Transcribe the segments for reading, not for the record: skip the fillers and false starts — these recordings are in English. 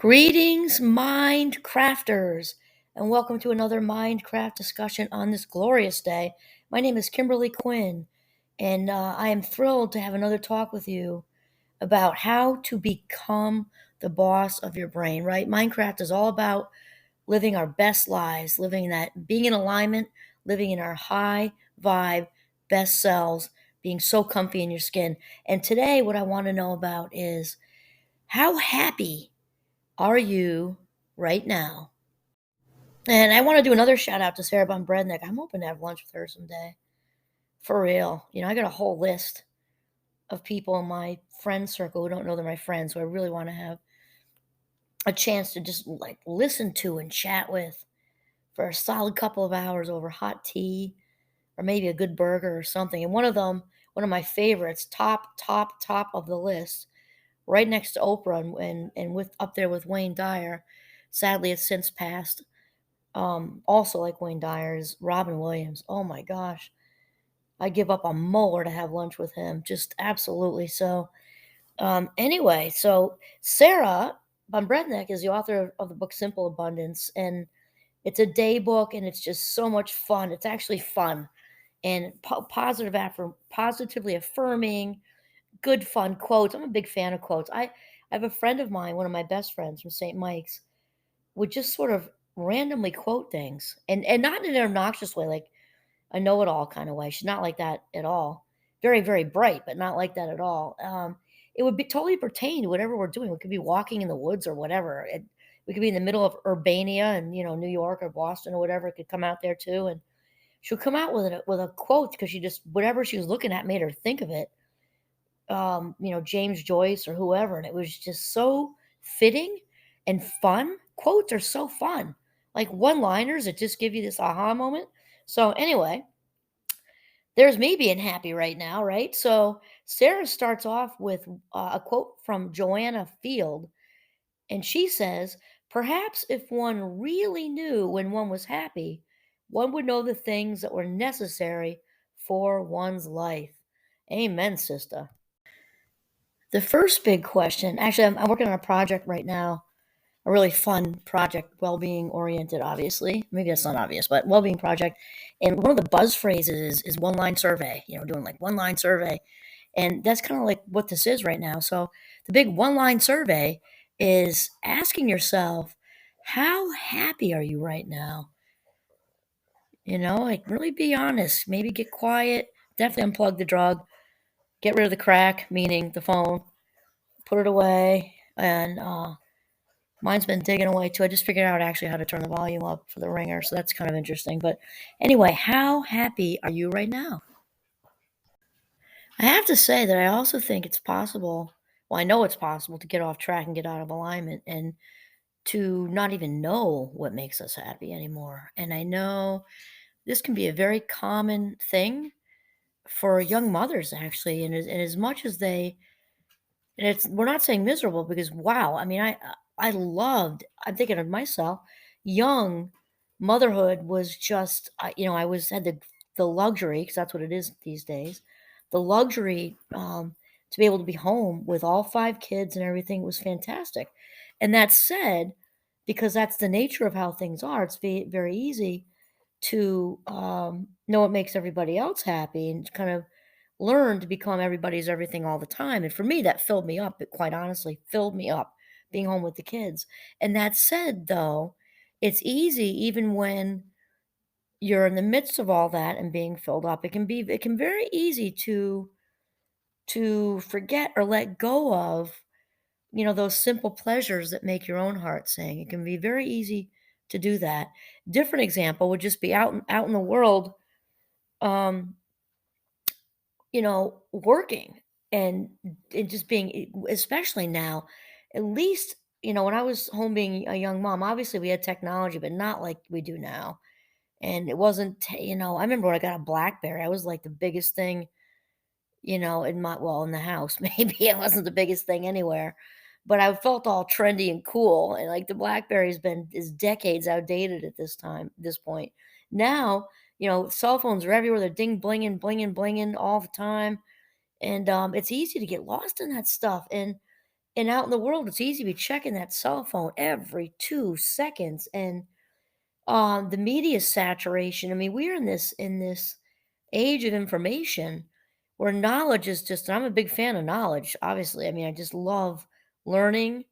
Greetings, mind crafters, and welcome to another Mindcraft discussion on this glorious day. My name is Kimberly Quinn, and I am thrilled to have another talk with you about how to become the boss of your brain, right? Minecraft is all about living our best lives, living that, being in alignment, living in our high vibe, best selves, being so comfy in your skin. And today, what I want to know about is how happy are you right now? And I want to do another shout out to Sarah Von Brednick. I'm hoping to have lunch with her someday. For real. I got a whole list of people in my friend circle who don't know they're my friends, who I really want to have a chance to just like listen to and chat with for a solid couple of hours over hot tea or maybe a good burger or something. And one of them, one of my favorites, top of the list, right next to Oprah and with up there with Wayne Dyer. Sadly, it's since passed. Also like Wayne Dyer's Robin Williams. Oh my gosh. I give up a molar to have lunch with him. Just absolutely. So, anyway, so Sarah Von Brednick is the author of the book Simple Abundance, and it's a day book, and it's just so much fun. It's actually fun and positively affirming, good fun quotes. I'm a big fan of quotes. I have a friend of mine, one of my best friends from St. Mike's, would just sort of randomly quote things and not in an obnoxious way, like a know-it-all kind of way. She's not like that at all. Very, very bright, but not like that at all. It would be totally pertain to whatever we're doing. We could be walking in the woods or whatever. We could be in the middle of Urbania and New York or Boston or whatever. It could come out there too, and she'll come out with a quote because she just whatever she was looking at made her think of it. James Joyce or whoever, and it was just so fitting and fun. Quotes are so fun, like one-liners that just give you this aha moment. So anyway, there's me being happy right now, right? So Sarah starts off with a quote from Joanna Field, and she says, "Perhaps if one really knew when one was happy, one would know the things that were necessary for one's life." Amen, sister. The first big question, actually, I'm working on a project right now, a really fun project, well-being oriented, obviously. Maybe that's not obvious, but well-being project. And one of the buzz phrases is one-line survey, doing like one-line survey. And that's kind of like what this is right now. So the big one-line survey is asking yourself, how happy are you right now? Like really be honest, maybe get quiet, definitely unplug the drug, get rid of the crack, meaning the phone, put it away, and mine's been digging away too. I just figured out actually how to turn the volume up for the ringer, so that's kind of interesting. But anyway, how happy are you right now? I have to say that I also think it's possible. Well, I know it's possible to get off track and get out of alignment and to not even know what makes us happy anymore. And I know this can be a very common thing for young mothers, actually. And as much as they And it's we're not saying miserable because wow, I mean, I loved. I'm thinking of myself. Young motherhood was just, I was had the luxury because that's what it is these days. The luxury to be able to be home with all five kids and everything was fantastic. And that said, because that's the nature of how things are, it's very easy to know what makes everybody else happy and kind of learn to become everybody's everything all the time. And for me, that filled me up. It quite honestly filled me up being home with the kids. And that said, though, it's easy even when you're in the midst of all that and being filled up. It can very easy to forget or let go of those simple pleasures that make your own heart sing. It can be very easy to do that. Different example would just be out in the world, um, working and just being, especially now, at least, when I was home being a young mom, obviously we had technology, but not like we do now. And it wasn't, I remember when I got a Blackberry, I was like the biggest thing, in the house. Maybe it wasn't the biggest thing anywhere, but I felt all trendy and cool. And like the Blackberry's is decades outdated at this point. Now, cell phones are everywhere. They're ding blinging, blinging, blinging all the time. And it's easy to get lost in that stuff. And And out in the world, it's easy to be checking that cell phone every 2 seconds, and, the media saturation, I mean, we're in this age of information where knowledge is just I'm a big fan of knowledge, obviously. I mean, I just love learning.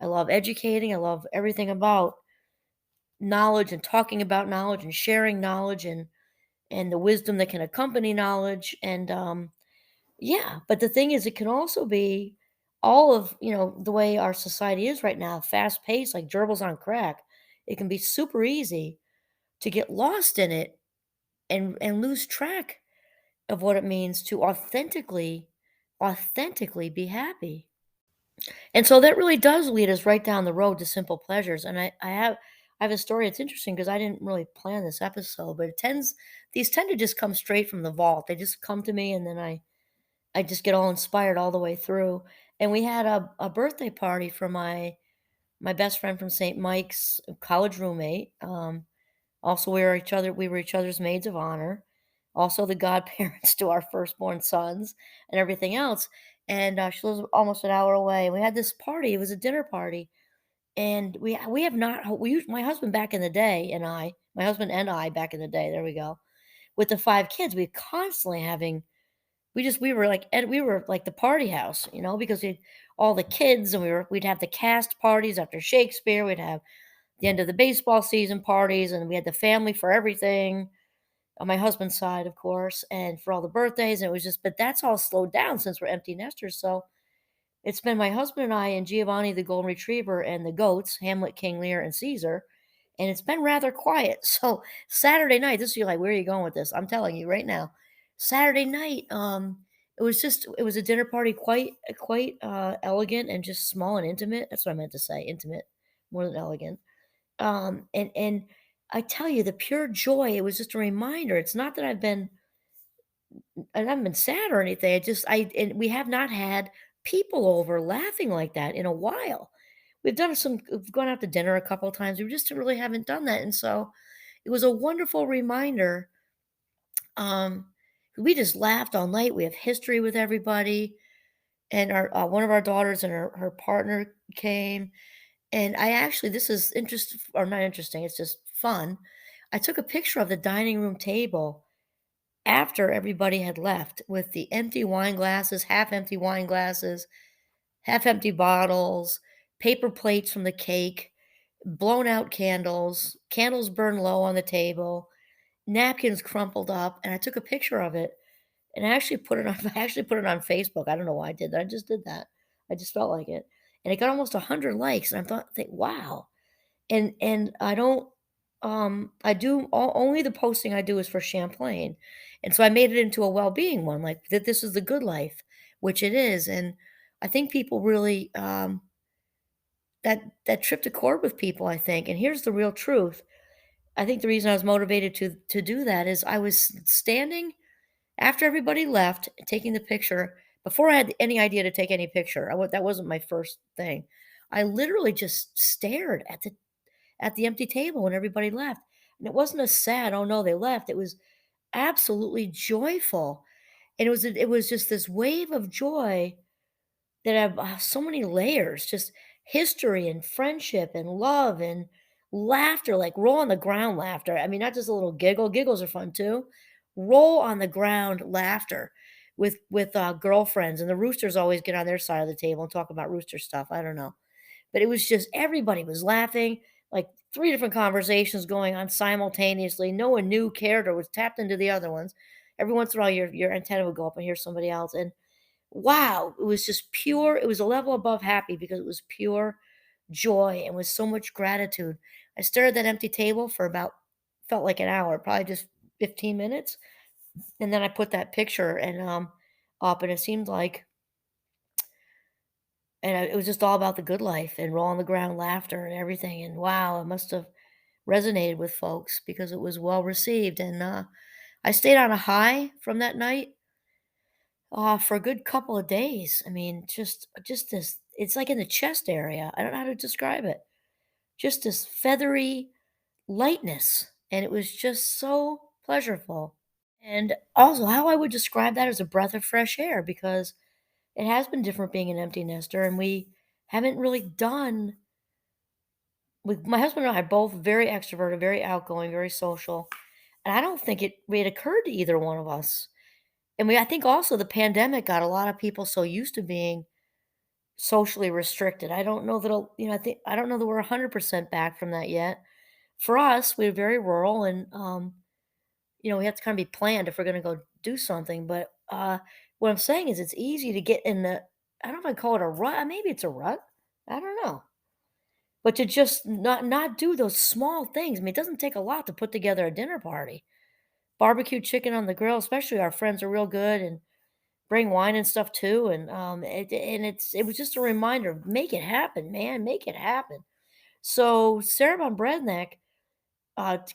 I love educating. I love everything about knowledge and talking about knowledge and sharing knowledge and the wisdom that can accompany knowledge. And yeah, but the thing is, it can also be all of the way our society is right now, fast paced, like gerbils on crack. It can be super easy to get lost in it and lose track of what it means to authentically be happy. And so that really does lead us right down the road to simple pleasures. And I have a story. It's interesting because I didn't really plan this episode, but these tend to just come straight from the vault. They just come to me, and then I just get all inspired all the way through. And we had a birthday party for my best friend from St. Mike's, a college roommate. Also, we were each other's maids of honor, also the godparents to our firstborn sons and everything else. And she lives almost an hour away. We had this party. It was a dinner party, and we have not my husband back in the day and my husband and I back in the day. There we go. With the 5 kids, we constantly having we were like the party house, because we all the kids, and we'd have the cast parties after Shakespeare. We'd have the end of the baseball season parties, and we had the family for everything on my husband's side, of course, and for all the birthdays. And it was just, but that's all slowed down since we're empty nesters. So it's been my husband and I and Giovanni, the golden retriever, and the goats, Hamlet, King Lear, and Caesar. And it's been rather quiet. So Saturday night, this is you're like, where are you going with this? I'm telling you right now. Saturday night, it was a dinner party, quite elegant and just small and intimate. That's what I meant to say, intimate, more than elegant. And I tell you, the pure joy, it was just a reminder. It's not that I haven't been sad or anything. And we have not had people over laughing like that in a while. We've gone out to dinner a couple of times. We just really haven't done that. And so it was a wonderful reminder. Um, we just laughed all night. We have history with everybody. And our one of our daughters and her partner came. And I actually, this is interest or not interesting, it's just fun. I took a picture of the dining room table after everybody had left with the empty wine glasses, half empty bottles, paper plates from the cake, blown out candles, candles burned low on the table, napkins crumpled up, and I took a picture of it and I actually put it on I actually put it on Facebook. I don't know why I did that. I just did that. I just felt like it. And it got almost 100 likes, and wow. And I don't I do only the posting I do is for Champlain. And so I made it into a well-being one, like that this is the good life, which it is. And I think people really that tripped a chord with people, I think. And here's the real truth. I think the reason I was motivated to do that is I was standing after everybody left, taking the picture before I had any idea to take any picture. That wasn't my first thing. I literally just stared at the empty table when everybody left. And it wasn't a sad, "Oh, no, they left." It was absolutely joyful. And it was just this wave of joy that have so many layers, just history and friendship and love and laughter, like roll on the ground laughter. I mean, not just a little giggle. Giggles are fun too. Roll on the ground laughter with girlfriends, and the roosters always get on their side of the table and talk about rooster stuff. I don't know. But it was just everybody was laughing, like 3 different conversations going on simultaneously. No one knew, cared, or was tapped into the other ones. Every once in a while, your antenna would go up and hear somebody else, and wow, it was just pure it was a level above happy because it was pure joy and with so much gratitude. I stared at that empty table for about felt like an hour, probably just 15 minutes, and then I put that picture up, and it seemed like it was just all about the good life and roll on the ground laughter and everything. And wow, it must have resonated with folks because it was well received. And I stayed on a high from that night for a good couple of days. I mean, just this. It's like in the chest area. I don't know how to describe it. Just this feathery lightness, and it was just so pleasurable. And also, how I would describe that as a breath of fresh air because it has been different being an empty nester, and we haven't really done with my husband and I are both very extroverted, very outgoing, very social. And I don't think it occurred to either one of us. And I think also the pandemic got a lot of people so used to being socially restricted. I don't know that I don't know that we're 100% back from that yet. For us, we're very rural and we have to kind of be planned if we're going to go do something. But what I'm saying is it's easy to get in the I don't know if I call it a rut. Maybe it's a rut. I don't know. But to just not do those small things. I mean, it doesn't take a lot to put together a dinner party. Barbecue chicken on the grill, especially our friends are real good and bring wine and stuff too. And it was just a reminder, make it happen, man, make it happen. So Sarah von Bredneck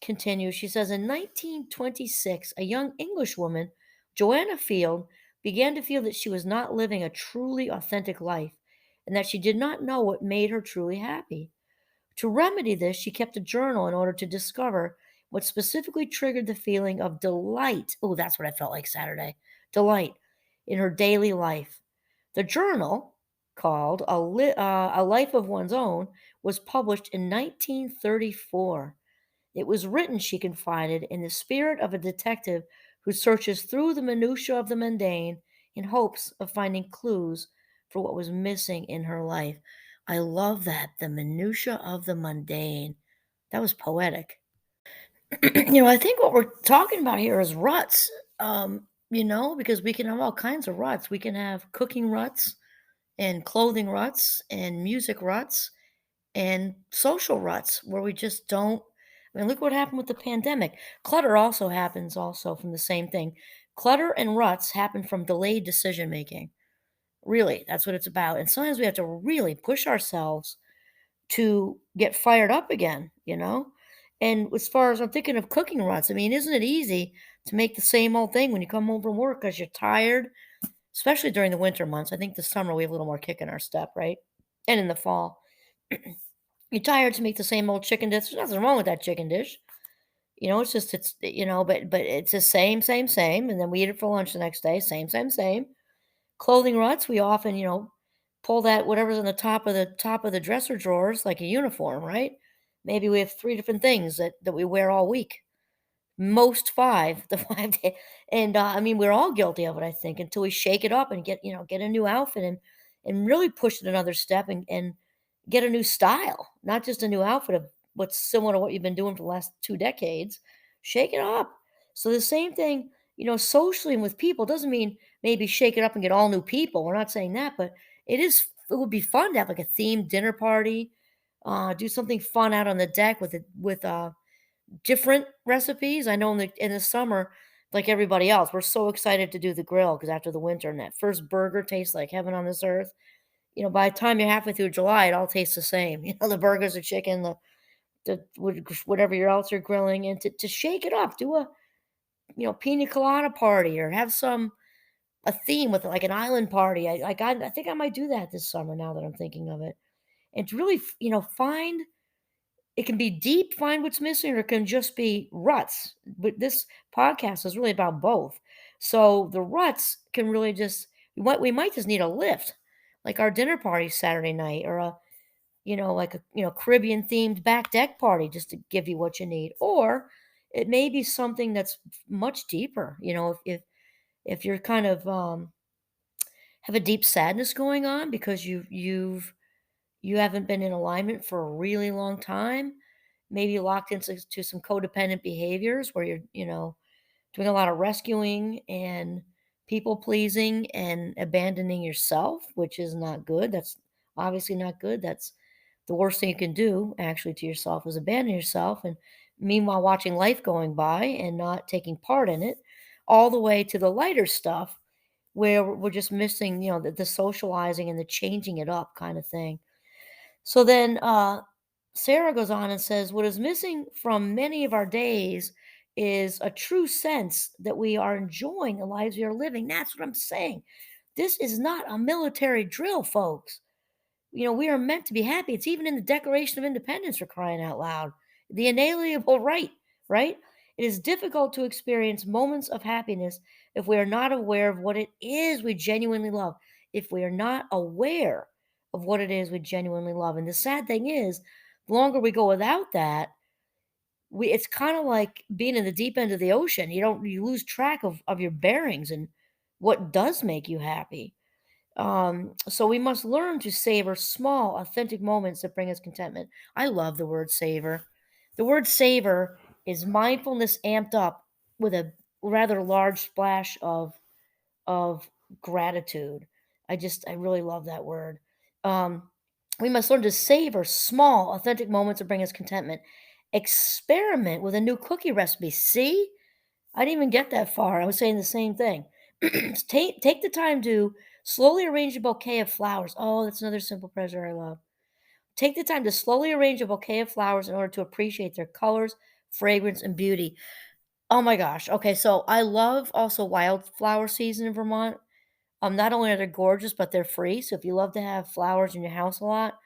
continues. She says in 1926, a young English woman, Joanna Field, began to feel that she was not living a truly authentic life and that she did not know what made her truly happy. To remedy this, she kept a journal in order to discover what specifically triggered the feeling of delight. Oh, that's what I felt like Saturday. Delight in her daily life. The journal, called A Life of One's Own, was published in 1934. It was written, she confided, in the spirit of a detective who searches through the minutiae of the mundane in hopes of finding clues for what was missing in her life. I love that, the minutiae of the mundane. That was poetic. I think what we're talking about here is ruts. Because we can have all kinds of ruts. We can have cooking ruts and clothing ruts and music ruts and social ruts where we just don't. I mean, look what happened with the pandemic. Clutter also happens also from the same thing. Clutter and ruts happen from delayed decision making. Really, that's what it's about. And sometimes we have to really push ourselves to get fired up again. And as far as I'm thinking of cooking ruts, I mean, isn't it easy to make the same old thing when you come home from work because you're tired, especially during the winter months? I think the summer we have a little more kick in our step, right? And in the fall. You're tired to make the same old chicken dish. There's nothing wrong with that chicken dish. It's just but it's the same, same, same. And then we eat it for lunch the next day. Same, same, same. Clothing ruts, we often, pull that whatever's on the top of the dresser drawers like a uniform, right? Maybe we have three different things that we wear all week. Most 5, the 5 day and, I mean, we're all guilty of it, I think, until we shake it up and get a new outfit and really push it another step and get a new style, not just a new outfit of what's similar to what you've been doing for the last 2 decades. Shake it up. So the same thing, socially and with people doesn't mean maybe shake it up and get all new people. We're not saying that, but it would be fun to have like a themed dinner party, do something fun out on the deck with different recipes. I know in the summer, like everybody else, we're so excited to do the grill because after the winter and that first burger tastes like heaven on this earth. By the time you're halfway through July, it all tastes the same. The burgers, the chicken, whatever else you're grilling, and to shake it up, do a pina colada party or have a theme with like an island party. I think I might do that this summer now that I'm thinking of it, and to really find it can be deep, find what's missing, or it can just be ruts. But this podcast is really about both. So the ruts can really just we might just need a lift, like our dinner party Saturday night, or like a Caribbean themed back deck party, just to give you what you need. Or it may be something that's much deeper. If you're kind of have a deep sadness going on because you haven't been in alignment for a really long time. Maybe locked into some codependent behaviors where you're, doing a lot of rescuing and people pleasing and abandoning yourself, which is not good. That's obviously not good. That's the worst thing you can do actually to yourself is abandon yourself. And meanwhile, watching life going by and not taking part in it, all the way to the lighter stuff where we're just missing, the socializing and the changing it up kind of thing. So then Sarah goes on and says, what is missing from many of our days is a true sense that we are enjoying the lives we are living. That's what I'm saying. This is not a military drill, folks. We are meant to be happy. It's even in the Declaration of Independence for crying out loud. The inalienable right, right? It is difficult to experience moments of happiness if we are not aware of what it is we genuinely love. If we are not aware of what it is we genuinely love. And the sad thing is, the longer we go without that, it's kind of like being in the deep end of the ocean. You lose track of your bearings and what does make you happy. So we must learn to savor small, authentic moments that bring us contentment. I love the word savor. The word savor is mindfulness amped up with a rather large splash of gratitude. I really love that word. Um, we must learn to savor small, authentic moments that bring us contentment. Experiment with a new cookie recipe. See, I didn't even get that far. I was saying the same thing. Take the time to slowly arrange a bouquet of flowers. Oh, that's another simple pleasure I love. Take the time to slowly arrange a bouquet of flowers in order to appreciate their colors, fragrance, and beauty. Oh my gosh. Okay, so I love also wildflower season in Vermont. Not only are they gorgeous, but they're free. So if you love to have flowers in your house a lot,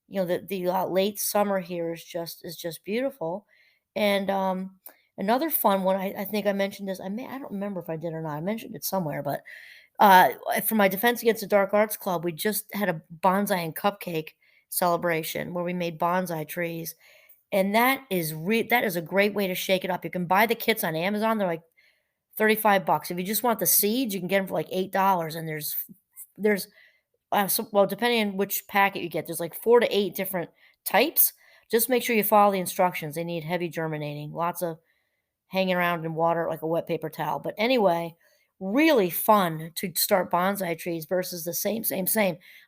the late summer here is just beautiful. And another fun one, I think I mentioned this. I don't remember if I did or not. I mentioned it somewhere, but for my Defense Against the Dark Arts Club, we just had a bonsai and cupcake celebration where we made bonsai trees, and that is a great way to shake it up. You can buy the kits on Amazon; they're like $35. If you just want the seeds, you can get them for like $8, and there's well, depending on which packet you get, there's like 4 to 8 different types. Just make sure you follow the instructions. They need heavy germinating, lots of hanging around in water like a wet paper towel. But anyway, really fun to start bonsai trees versus the same.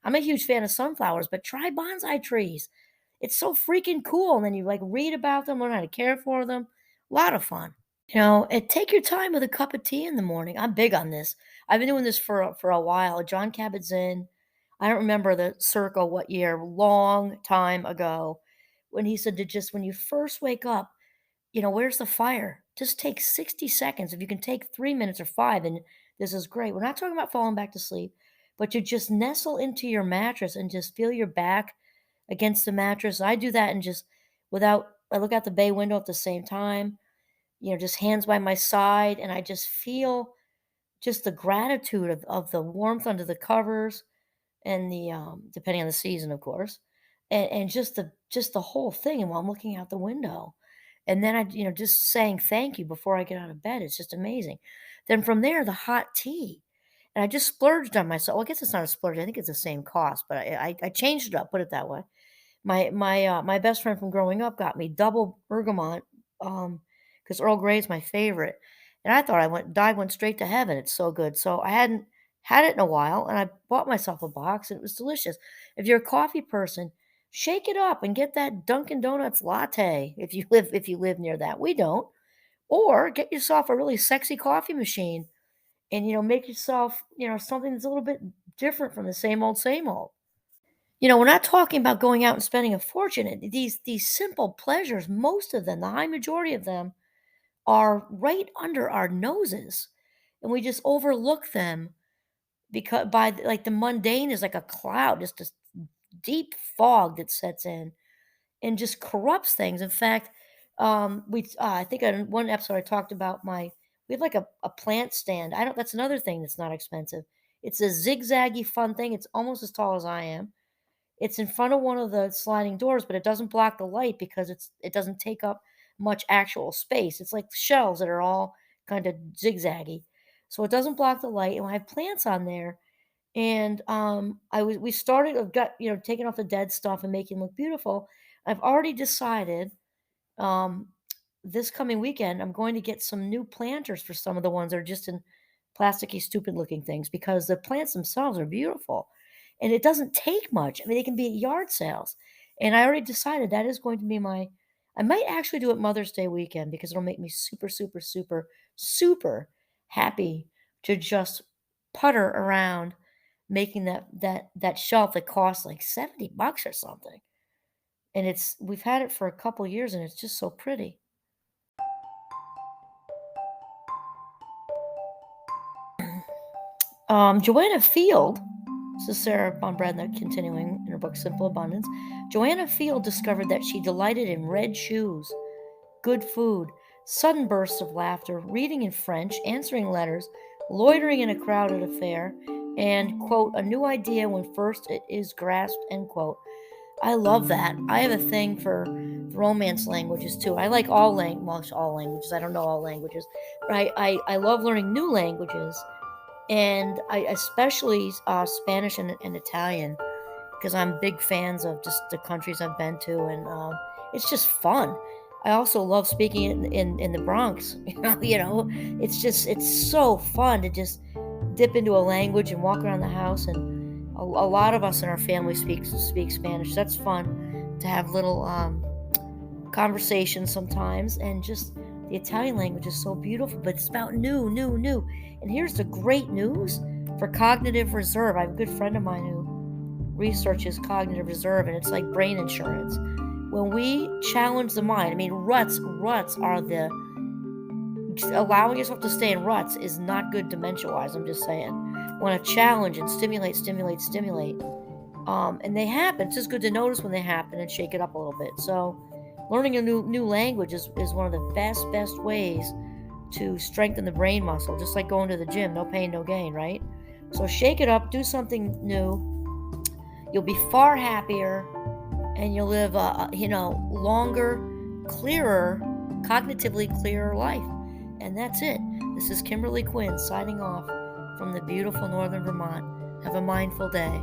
I'm a huge fan of sunflowers, but try bonsai trees. It's so freaking cool. And then you like read about them, learn how to care for them. A lot of fun. And take your time with a cup of tea in the morning. I'm big on this. I've been doing this for a while. John Kabat-Zinn, I don't remember the circle what year, long time ago, when he said to just when you first wake up, where's the fire? Just take 60 seconds. If you can take 3 minutes or five, and this is great. We're not talking about falling back to sleep, but you just nestle into your mattress and just feel your back against the mattress. I do that and I look out the bay window at the same time, just hands by my side, and I just feel just the gratitude of the warmth under the covers and the depending on the season, of course, and just the whole thing. And while I'm looking out the window, and then just saying thank you before I get out of bed, it's just amazing. Then from there, the hot tea, and I just splurged on myself. Well, I guess it's not a splurge. I think it's the same cost, but I changed it up. Put it that way. My best friend from growing up got me double bergamot, because Earl Grey is my favorite, and I thought went straight to heaven. It's so good. So I hadn't had it in a while, and I bought myself a box, and it was delicious. If you're a coffee person, shake it up and get that Dunkin' Donuts latte if you live near that. We don't. Or get yourself a really sexy coffee machine and make yourself, something that's a little bit different from the same old same old. We're not talking about going out and spending a fortune. These simple pleasures, most of them, the high majority of them, are right under our noses, and we just overlook them because like the mundane is like a cloud, just a deep fog that sets in and just corrupts things. In fact, I think in one episode I talked about we have like a plant stand. I don't. That's another thing that's not expensive. It's a zigzaggy fun thing. It's almost as tall as I am. It's in front of one of the sliding doors, but it doesn't block the light because it doesn't take up much actual space. It's like shelves that are all kind of zigzaggy. So it doesn't block the light, and I have plants on there. And we started I've got, taking off the dead stuff and making it look beautiful. I've already decided um, this coming weekend, I'm going to get some new planters for some of the ones that are just in plasticky, stupid looking things because the plants themselves are beautiful. And it doesn't take much. I mean, they can be at yard sales. And I already decided that is going to be I might actually do it Mother's Day weekend because it'll make me super, super, super, super happy to just putter around making that shelf that costs like $70 or something. And we've had it for a couple years and it's just so pretty. Joanna Field, this is Sarah von Bradner continuing in her book Simple Abundance. Joanna Field discovered that she delighted in red shoes, good food, sudden bursts of laughter, reading in French, answering letters, loitering in a crowded affair, and, quote, a new idea when first it is grasped, end quote. I love that. I have a thing for romance languages too. I like all languages. I don't know all languages, but I love learning new languages, and I especially Spanish and Italian, because I'm big fans of just the countries I've been to, and it's just fun. I also love speaking in the Bronx. It's so fun to just dip into a language and walk around the house. And a lot of us in our family speak Spanish. That's fun to have little conversations sometimes. And just the Italian language is so beautiful, but it's about new. And here's the great news for cognitive reserve. I have a good friend of mine who researches cognitive reserve, and it's like brain insurance. When we challenge the mind, I mean, ruts are allowing yourself to stay in ruts is not good dementia-wise. I'm just saying. Want to challenge and stimulate, and they happen. It's just good to notice when they happen and shake it up a little bit. So, learning a new language is one of the best ways to strengthen the brain muscle. Just like going to the gym, no pain, no gain, right? So shake it up, do something new. You'll be far happier, and you'll live a longer, clearer, cognitively clearer life. And that's it. This is Kimberly Quinn signing off from the beautiful northern Vermont. Have a mindful day.